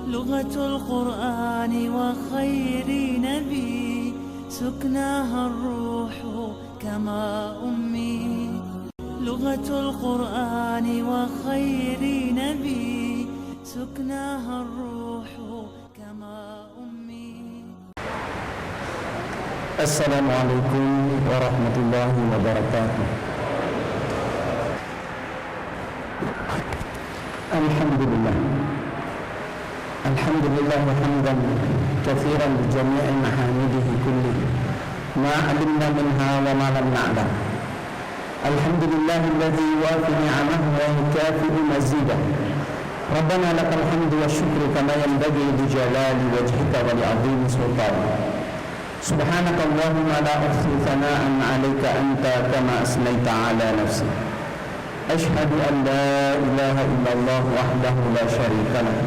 لغة القرآن وخير نبي سكناها الروح كما أمي لغة القرآن وخير نبي سكناها الروح كما أمي. السلام عليكم ورحمة الله وبركاته. الحمد لله حمدا كثيرا بجميع محامده كله ما علمنا منها وما لم نعلم. الحمد لله الذي يوافي نعمه ويكافئ مزيده. ربنا لك الحمد والشكر كما ينبغي لجلال وجهك ولعظيم سلطانك. سبحانك اللهم لا أحصي ثناء عليك أنت كما أثنيت على نفسك. أشهد أن لا إله إلا الله وحده لا شريك له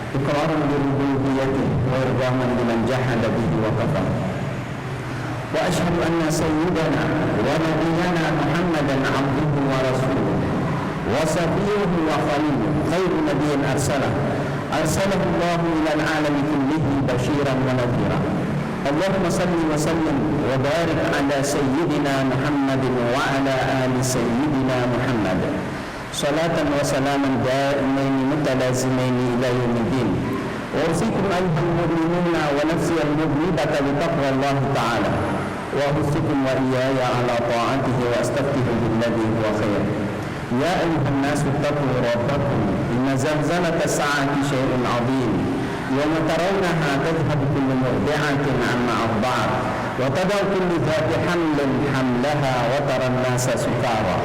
إقرارا بربوبيته وإرغاما لمن جحد به وكفر. وأشهد أن سيدنا ونبينا محمدا عبده ورسوله وصفيه وخليله خير نبي أرسله الله إلى العالم كله بشيرا ونذيرا. اللهم صل وسلم وبارك على سيدنا محمد وعلى آل سيدنا محمد صلاة وسلاما دائمين متلازمين إلى يوم الدين. وأوصيكم أيها المؤمنون ونفسي المذنبة بتقوى الله تعالى، وأوصيكم وإياي على طاعته وأستفتح بالذي هو خير. يا أيها الناس اتقوا ربكم إن زلزلة الساعة شيء عظيم يوم ترونها تذهب كل مرضعة عما أرضعت وتضع كل ذات حمل حملها وترى الناس سكارى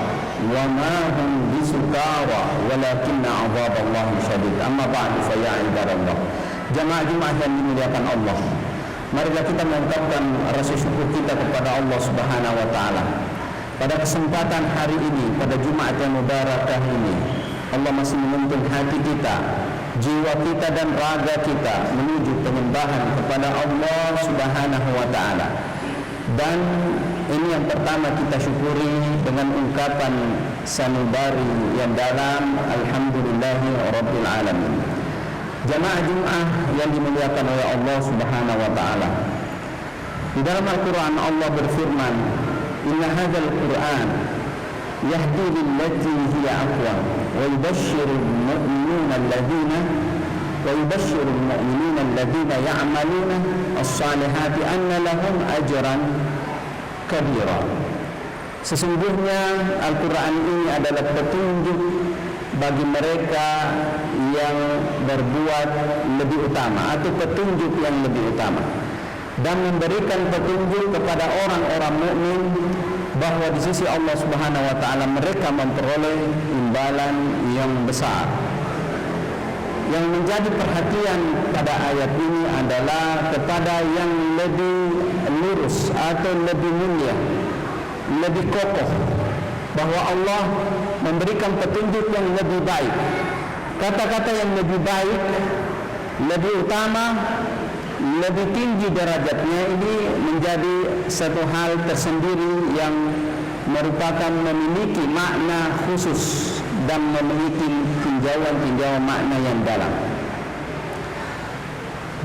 وما هم بسكارى ولكن عذاب الله شديد. أما بعد فيا عباد الله, jamaah yang dimuliakan Allah, marilah kita mengungkapkan rasa syukur kita kepada Allah Subhanahu wa taala. Pada kesempatan hari ini, pada Jumat yang mubarakah ini, Allah masih menuntun hati kita, jiwa kita dan raga kita menuju penyembahan kepada Allah Subhanahu wa taala. Dan ini yang pertama kita syukuri dengan ungkapan sanubari yang dalam alhamdulillahi rabbil alamin. Jamaah Jumat yang dimuliakan oleh Allah Subhanahu wa taala. Di dalam Al-Qur'an Allah berfirman, "Inna hadzal Qur'an yahdi lillati hiya aqwam wa yubashshirul mu'minina alladhina ya'maluna as-salihati anna lahum ajran kabira." Sesungguhnya Al-Quran ini adalah petunjuk bagi mereka yang berbuat lebih utama atau petunjuk yang lebih utama, dan memberikan petunjuk kepada orang-orang mukmin bahwa di sisi Allah Subhanahu wa taala mereka memperoleh imbalan yang besar. Yang menjadi perhatian pada ayat ini adalah kepada yang lebih lurus atau lebih mulia, lebih kokoh, bahwa Allah memberikan petunjuk yang lebih baik. Kata-kata yang lebih baik, lebih utama, lebih tinggi derajatnya, ini menjadi satu hal tersendiri yang merupakan memiliki makna khusus dan memiliki tinjauan-tinjauan makna yang dalam.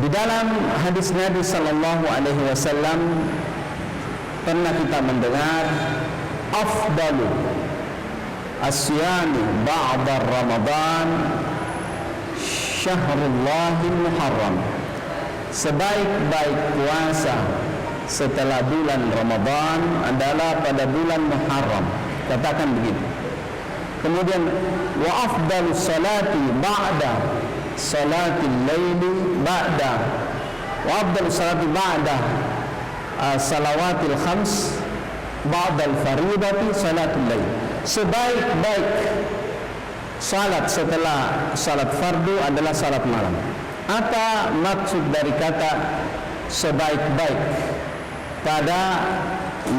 Di dalam hadis Nabi sallallahu alaihi wasallam pernah kita mendengar afdalu asyami ba'da Ramadan syahrul muharram. Sebaik-baik puasa setelah bulan Ramadan adalah pada bulan Muharram. Katakan begitu. Kemudian wa afdalu salati ba'da salatil laili ba'da wa afdalu salati ba'da salawatil khams ba'da al-faridati salatul lail. Sebaik-baik salat setelah salat fardu adalah salat malam. Apa maksud dari kata sebaik-baik pada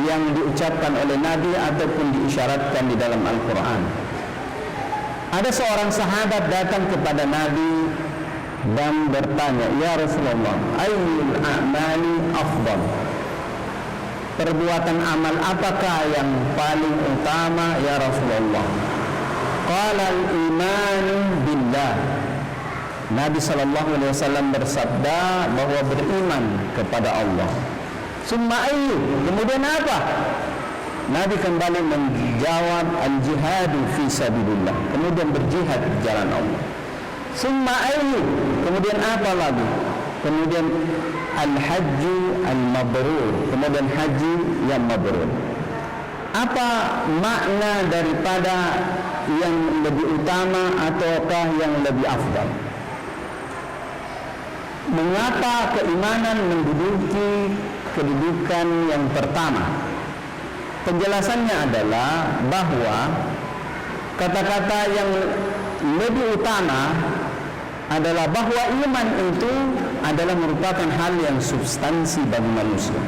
yang diucapkan oleh Nabi ataupun diisyaratkan di dalam Al-Quran? Ada seorang sahabat datang kepada Nabi dan bertanya, "Ya Rasulullah, ayyul a'mali afdal?" Perbuatan amal apakah yang paling utama ya Rasulullah? Qala al-imanu billah Nabi SAW bersabda bahwa beriman kepada Allah. Summa ayyu, kemudian apa? Nabi kembali menjawab al-jihadu fi sabilillah, kemudian berjihad di jalan Allah. Summa ayyu, kemudian apa lagi? Kemudian al-hajju al-mabrur, kemudian haji yang mabrur. Apa makna daripada yang lebih utama ataukah yang lebih afdal? Mengapa keimanan menduduki kedudukan yang pertama? Penjelasannya adalah bahwa kata-kata yang lebih utama adalah bahwa iman itu adalah merupakan hal yang substansi bagi manusia.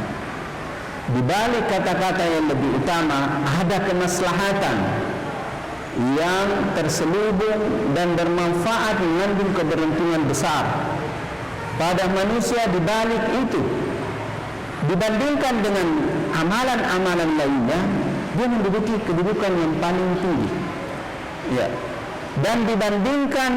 Di balik kata-kata yang lebih utama ada kemaslahatan yang terselubung dan bermanfaat, mengandung keberuntungan besar pada manusia. Di balik itu, dibandingkan dengan amalan-amalan lainnya, dia menduduki kedudukan yang paling tinggi. Ya. Dan dibandingkan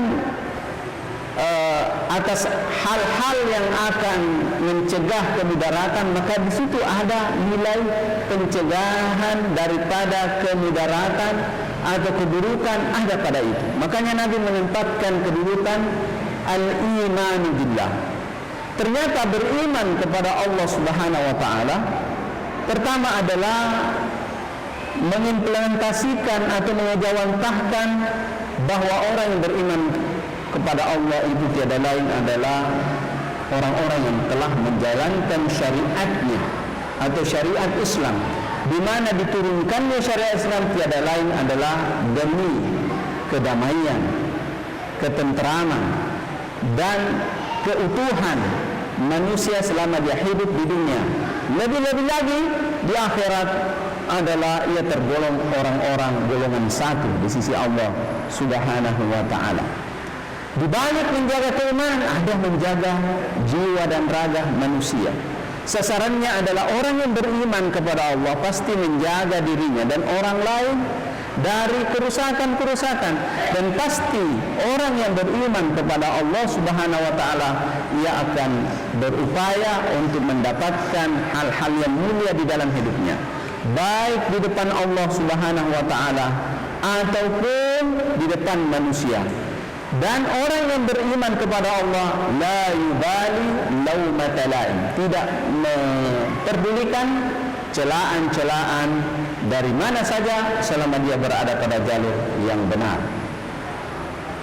atas hal-hal yang akan mencegah kemudaratan, maka di situ ada nilai pencegahan daripada kemudaratan atau keburukan, ada pada itu. Makanya Nabi menempatkan kedudukan al-imanu billah. Ternyata beriman kepada Allah Subhanahu wa taala pertama adalah mengimplementasikan atau mengejawantahkan bahwa orang yang beriman kepada Allah itu tiada lain adalah orang-orang yang telah menjalankan syariatnya atau syariat Islam, di mana diturunkannya syariat Islam tiada lain adalah demi kedamaian, ketenteraman dan keutuhan manusia selama dia hidup di dunia. Lebih-lebih lagi di akhirat adalah ia tergolong orang-orang golongan satu di sisi Allah Subhanahu wa taala. Di balik menjaga keimanan ada menjaga jiwa dan raga manusia. Sasarannya adalah orang yang beriman kepada Allah pasti menjaga dirinya dan orang lain dari kerusakan-kerusakan, dan pasti orang yang beriman kepada Allah Subhanahu wa taala ia akan berupaya untuk mendapatkan hal-hal yang mulia di dalam hidupnya, baik di depan Allah Subhanahu wa taala ataupun di depan manusia. Dan orang yang beriman kepada Allah la yubali laumata laim, tidak memperdulikan celaan-celaan dari mana saja selama dia berada pada jalur yang benar.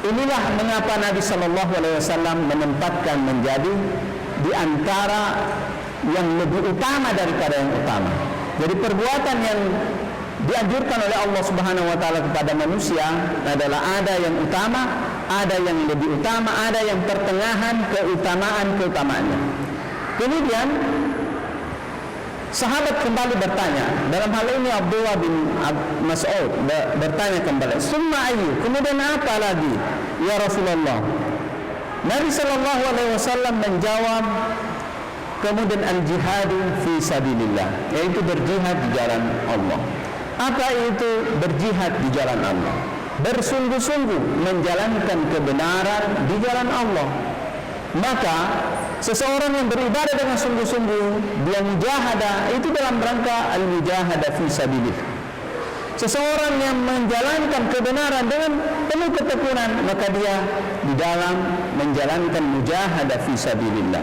Inilah mengapa Nabi SAW menempatkan menjadi di antara yang lebih utama daripada yang utama. Jadi perbuatan yang dianjurkan oleh Allah Subhanahu wa taala kepada manusia adalah ada yang utama, ada yang lebih utama, ada yang pertengahan keutamaannya. Kemudian sahabat kembali bertanya, dalam hal ini Abdullah bin Mas'ud bertanya kembali, "Summa ayyu?" Kemudian apa lagi ya Rasulullah? Nabi sallallahu alaihi wasallam menjawab, kemudian al-jihadu fi sabilillah, yaitu berjihad di jalan Allah. Apa itu berjihad di jalan Allah? Bersungguh-sungguh menjalankan kebenaran di jalan Allah. Maka seseorang yang beribadah dengan sungguh-sungguh, dia mujahadah, itu dalam rangka al-mujahadah fi sabilillah. Seseorang yang menjalankan kebenaran dengan penuh ketekunan, maka dia di dalam menjalankan mujahadah fi sabilillah.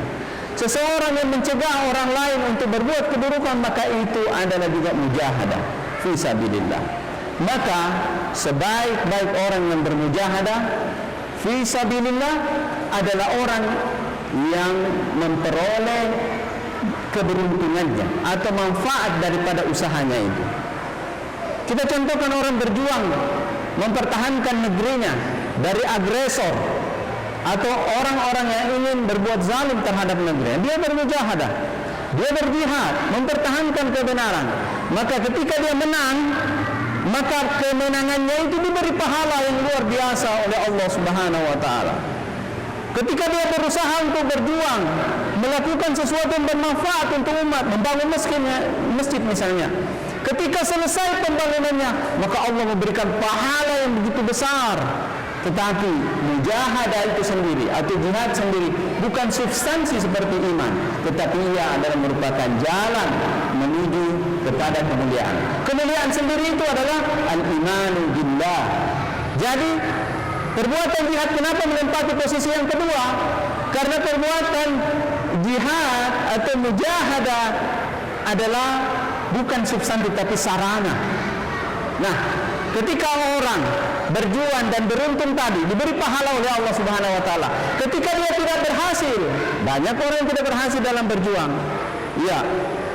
Seseorang yang mencegah orang lain untuk berbuat keburukan, maka itu adalah juga mujahadah fi sabilillah. Maka sebaik-baik orang yang bermujahadah fi sabilillah adalah orang yang memperoleh keberuntungannya atau manfaat daripada usahanya itu. Kita contohkan orang berjuang mempertahankan negerinya dari agresor atau orang-orang yang ingin berbuat zalim terhadap negerinya. Dia bermujahadah, dia berjihad mempertahankan kebenaran. Maka ketika dia menang, maka kemenangannya itu diberi pahala yang luar biasa oleh Allah Subhanahu wa taala. Ketika dia berusaha untuk berjuang melakukan sesuatu yang bermanfaat untuk umat, membangun masjid misalnya, ketika selesai pembangunannya, maka Allah memberikan pahala yang begitu besar. Tetapi mujahadah itu sendiri atau jihad sendiri bukan substansi seperti iman, tetapi ia adalah merupakan jalan menuju kepada kemuliaan. Kemuliaan sendiri itu adalah al-imanu billah. Jadi perbuatan jihad kenapa menempati posisi yang kedua? Karena perbuatan jihad atau mujahadah adalah bukan substansi tapi sarana. Nah, ketika orang berjuang dan beruntung tadi diberi pahala oleh Allah Subhanahu wa taala. Ketika dia tidak berhasil, banyak orang yang tidak berhasil dalam berjuang. Ya,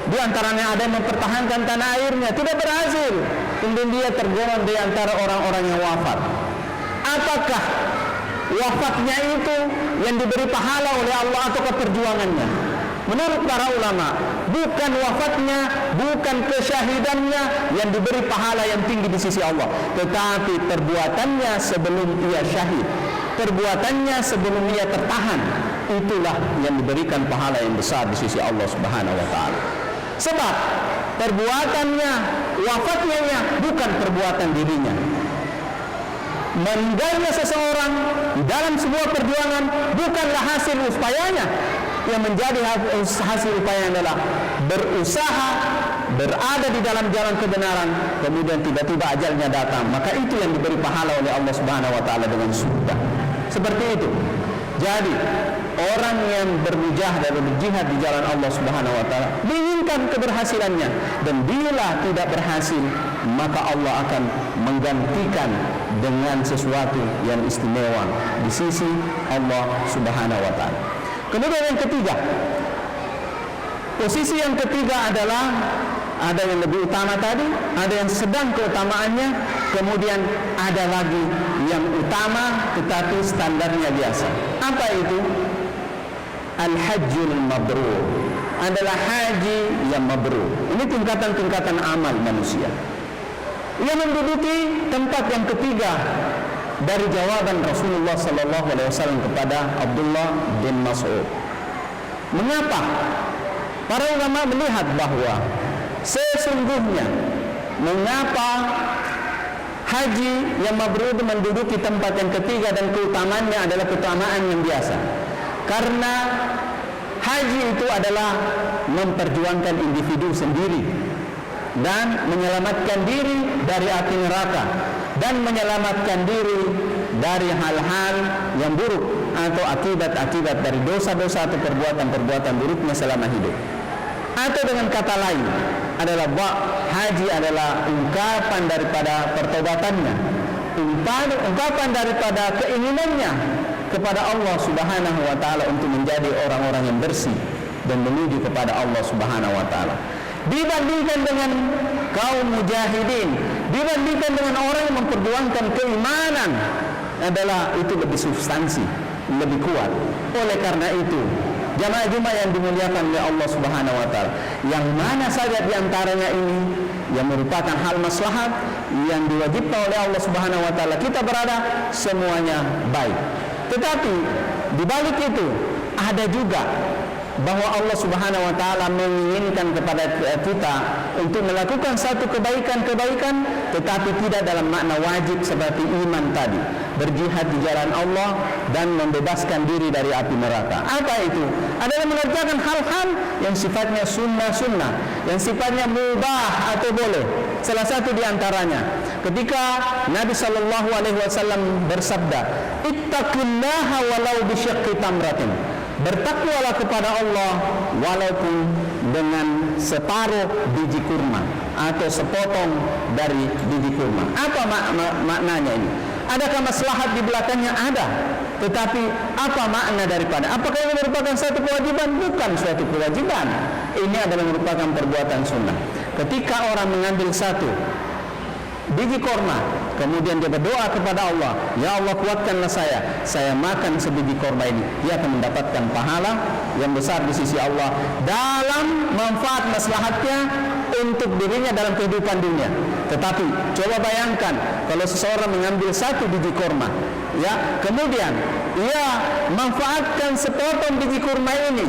di antaranya ada yang mempertahankan tanah airnya, tidak berhasil. Kemudian dia tergolong di antara orang-orang yang wafat. Apakah wafatnya itu yang diberi pahala oleh Allah atau perjuangannya? Menurut para ulama, bukan wafatnya, bukan kesyahidannya yang diberi pahala yang tinggi di sisi Allah, tetapi perbuatannya sebelum ia syahid, perbuatannya sebelum ia tertahan, itulah yang diberikan pahala yang besar di sisi Allah Subhanahu wa taala. Sebab perbuatannya, wafatnya bukan perbuatan dirinya. Meninggalnya seseorang dalam sebuah perjuangan bukanlah hasil upayanya. Yang menjadi hasil upaya adalah berusaha berada di dalam jalan kebenaran, kemudian tiba-tiba ajalnya datang, maka itu yang diberi pahala oleh Allah Subhanahu wa taala dengan surga. Seperti itu. Jadi orang yang bermujahadah dan berjihad di jalan Allah Subhanahu wa taala diinginkan keberhasilannya, dan bila tidak berhasil maka Allah akan menggantikan dengan sesuatu yang istimewa di sisi Allah Subhanahu wa taala. Kemudian yang ketiga, posisi yang ketiga adalah ada yang lebih utama tadi, ada yang sedang keutamaannya, kemudian ada lagi yang utama tetapi standarnya biasa. Apa itu? Al-hajjul mabrur, adalah haji yang mabrur. Ini tingkatan-tingkatan amal manusia. Ia menduduki tempat yang ketiga dari jawaban Rasulullah sallallahu alaihi wasallam kepada Abdullah bin Mas'ud. Mengapa? Para ulama melihat bahwa sesungguhnya mengapa haji yang mabrur menduduki tempat yang ketiga dan keutamaannya adalah keutamaan yang biasa. Karena haji itu adalah memperjuangkan individu sendiri dan menyelamatkan diri dari api neraka dan menyelamatkan diri dari hal-hal yang buruk atau akibat-akibat dari dosa-dosa atau perbuatan-perbuatan buruknya selama hidup. Atau dengan kata lain adalah haji adalah ungkapan daripada pertobatannya, ungkapan daripada keinginannya kepada Allah Subhanahu wa taala untuk menjadi orang-orang yang bersih dan menuju kepada Allah Subhanahu wa taala. Dibandingkan dengan kaum mujahidin, dibandingkan dengan orang yang memperjuangkan keimanan, adalah itu lebih substansi, lebih kuat. Oleh karena itu, jamaah Jumat yang dimuliakan oleh Allah Subhanahu wa taala, yang mana saja di antaranya ini yang merupakan hal maslahat yang diwajibkan oleh Allah Subhanahu wa taala kita berada, semuanya baik. Tetapi di balik itu ada juga bahwa Allah Subhanahu wa taala menginginkan kepada kita untuk melakukan satu kebaikan-kebaikan, tetapi tidak dalam makna wajib seperti iman tadi, berjihad di jalan Allah dan membebaskan diri dari api neraka. Apa itu? Adalah mengerjakan hal-hal yang sifatnya sunnah-sunnah, yang sifatnya mubah atau boleh. Salah satu di antaranya ketika Nabi sallallahu alaihi wasallam bersabda, "Ittaqillaha walau bisyaqqi tamratin." Bertakwalah kepada Allah walaupun dengan separuh biji kurma atau sepotong dari biji kurma. Apa maknanya ini? Adakah maslahat di belakangnya? Ada. Tetapi apa makna daripada? Apakah ini merupakan suatu kewajiban? Bukan suatu kewajiban. Ini adalah merupakan perbuatan sunnah. Ketika orang mengambil satu biji korma, kemudian dia berdoa kepada Allah, "Ya Allah, kuatkanlah saya makan sebiji korma ini." Dia akan mendapatkan pahala yang besar di sisi Allah dalam manfaat maslahatnya untuk dirinya dalam kehidupan dunia. Tetapi coba bayangkan kalau seseorang mengambil satu biji korma, ya, kemudian ia manfaatkan sepotong biji korma ini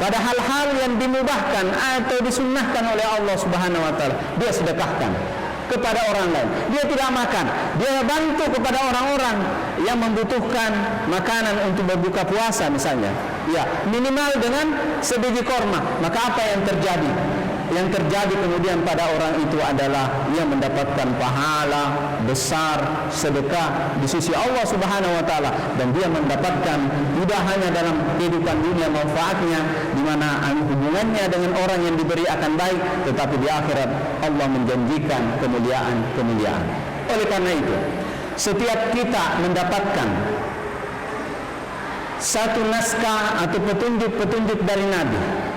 pada hal-hal yang dimubahkan atau disunnahkan oleh Allah Subhanahu wa taala, dia sedekahkan. kepada orang lain. Dia tidak makan, dia bantu kepada orang-orang yang membutuhkan makanan untuk berbuka puasa misalnya. Ya, minimal dengan sebiji korma. Maka apa yang terjadi? Yang terjadi kemudian pada orang itu adalah ia mendapatkan pahala besar sedekah di sisi Allah Subhanahu wa taala, dan dia mendapatkan tidak hanya dalam kehidupan dunia manfaatnya di mana hubungannya dengan orang yang diberi akan baik, tetapi di akhirat Allah menjanjikan kemuliaan. Oleh karena itu, setiap kita mendapatkan satu naskah atau petunjuk dari Nabi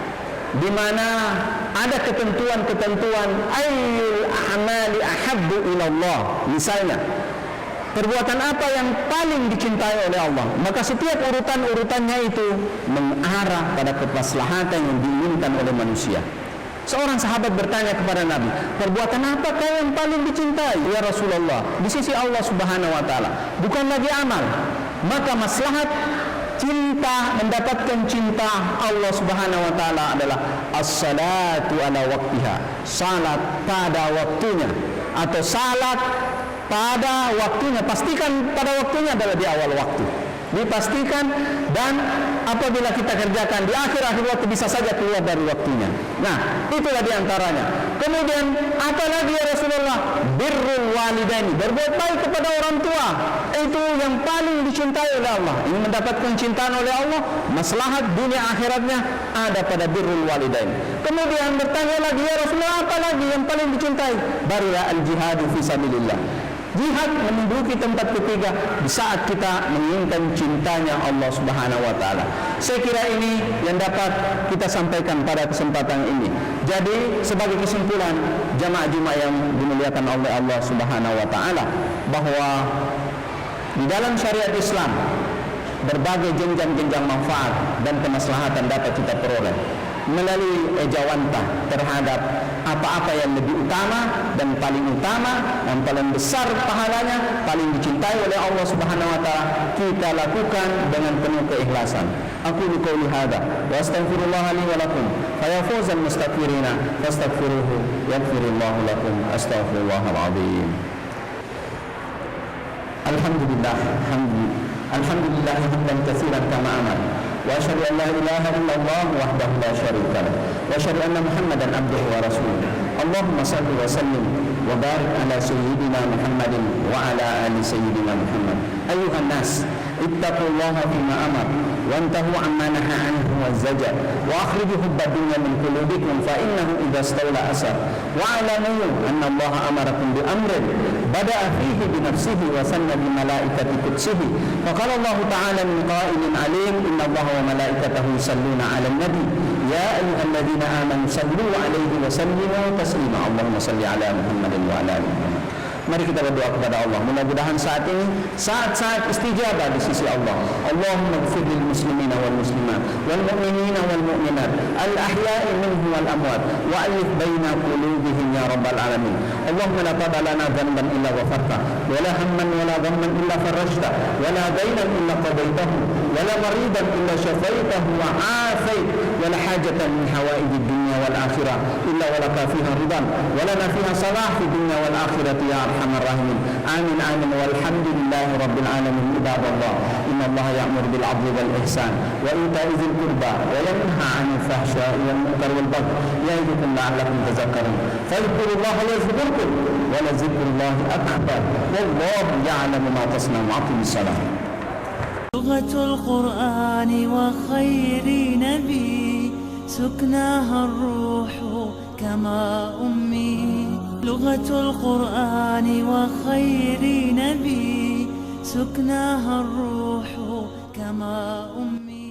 di mana ada ketentuan-ketentuan ayyul a'mali ahabbu ilallah, misalnya perbuatan apa yang paling dicintai oleh Allah, maka setiap urutan-urutannya itu mengarah pada kemaslahatan yang diinginkan oleh manusia. Seorang sahabat bertanya kepada Nabi, perbuatan apakah yang paling dicintai ya Rasulullah di sisi Allah Subhanahu wa taala? Bukan lagi amal. Maka maslahat cinta, mendapatkan cinta Allah Subhanahu wa taala adalah as-salatu ala waqtiha, salat pada waktunya, atau salat pada waktunya. Pastikan pada waktunya adalah di awal waktu, dipastikan, dan apabila kita kerjakan di akhir waktu bisa saja keluar dari waktunya. Nah, itulah diantaranya. Kemudian apalagi ya Rasulullah? Birrul walidaini, berbuat baik kepada orang tua. Itu yang paling dicintai oleh Allah. Ini mendapatkan cintaan oleh Allah, maslahat dunia akhiratnya ada pada birrul walidain. Kemudian bertanya lagi, ya Rasulullah, apa lagi yang paling dicintai? Barulah al-jihadu fi sabilillah. Jihad menduduki tempat ketiga di saat kita menginginkan cintanya Allah Subhanahu wa taala. Saya kira ini yang dapat kita sampaikan pada kesempatan ini. Jadi sebagai kesimpulan, jamaah Jumat yang dimuliakan oleh Allah Subhanahu wa taala, bahwa di dalam syariat Islam berbagai jenjang-jenjang manfaat dan kemaslahatan dapat kita peroleh melalui ejawantah terhadap apa-apa yang lebih utama dan paling utama dan paling besar pahalanya, paling dicintai oleh Allah Subhanahu wa taala, kita lakukan dengan penuh keikhlasan. Aku qouli hadza wa astaghfirullah li wa lakum fa yafuzul mustaghfirina fastaghfiruhu yaghfirullahu lakum astaghfirullahal azim. Alhamdulillah hamdan katsiran kama amar. Wa asyhadu an la ilaha illallah wahdahu la syarika lah. Wa asyhadu anna Muhammadan abduhu wa rasuluh. Allahumma shalli wa sallim wa barik ala sayyidina Muhammadin wa ala ali sayyidina Muhammad. Ayuhan nas, ittaqullaha fima amar wa antahu amma nahaa anhu wa zajar wa akhriju hubba dunya min qulubikum fa innahu idza stawla asar wa alamu anna Allah amarakum bi amrin bada'a fihi bi nafsihi wa sanna bi malaikati qudsihi fa qala Allah ta'ala min qailin alim inna Allah wa malaikatahu yusalluna 'alan nabi ya ayyuhalladzina amanu sallu 'alaihi wa sallimu taslima. Allahumma shalli 'ala Muhammadin wa 'ala ali Muhammad. Mari kita berdoa kepada Allah. Mudah-mudahan saat ini saat-saat istijabah di sisi Allah. Allahumma ighfir lil muslimina wal muslimat wal mu'minina wal mu'minat al ahya'i minhum wal amwat wa alif baina qulubihim ya rabbal alamin. Allahumma la tada lana dhanban illa ghafarta wa la hamman wa la ghamman illa farajta wa la daynan illa qadaytahu wa la maridan illa shafaitahu wa afait wa la hajatan min hawaijid dunya wal akhirah illa wa laka fiha ridan wa lana fiha salah fi dunya wal akhirati ya arhamar rahimin. Amin amin walhamdulillahi rabbil alamin. Ibadallah, inna Allah ya'muru bil 'adli wal ihsan wa ita'i dzil qurba wa yanha 'anil fahsya'i wal munkari wal baghi ya'idukum la'allakum tadhakkarun. Fadhkurullaha yazkurkum wa la dzikrullahi akbar wallahu ya'lamu ma tasna'un. Aqimis salam. لغة القرآن وخير نبي سكناها الروح كما أمي. لغة القرآن وخير نبي سكناها الروح كما أمي.